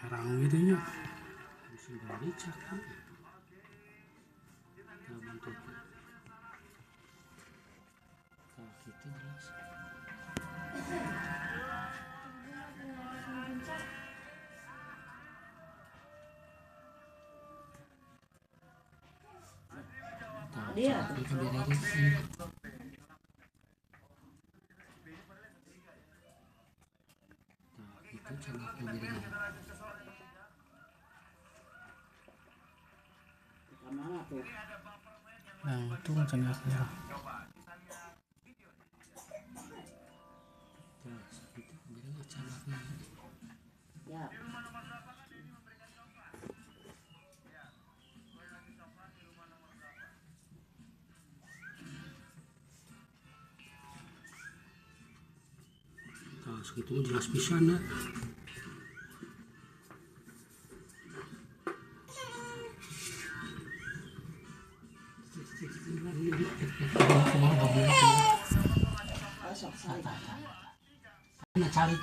Sarang gitu nya masih dari cakap bentuk kalau gitu jelas dia itu beresin itu cara beresin mana tuh nah itu macam apa ya nah segitu jelas pisan ya sok saya cari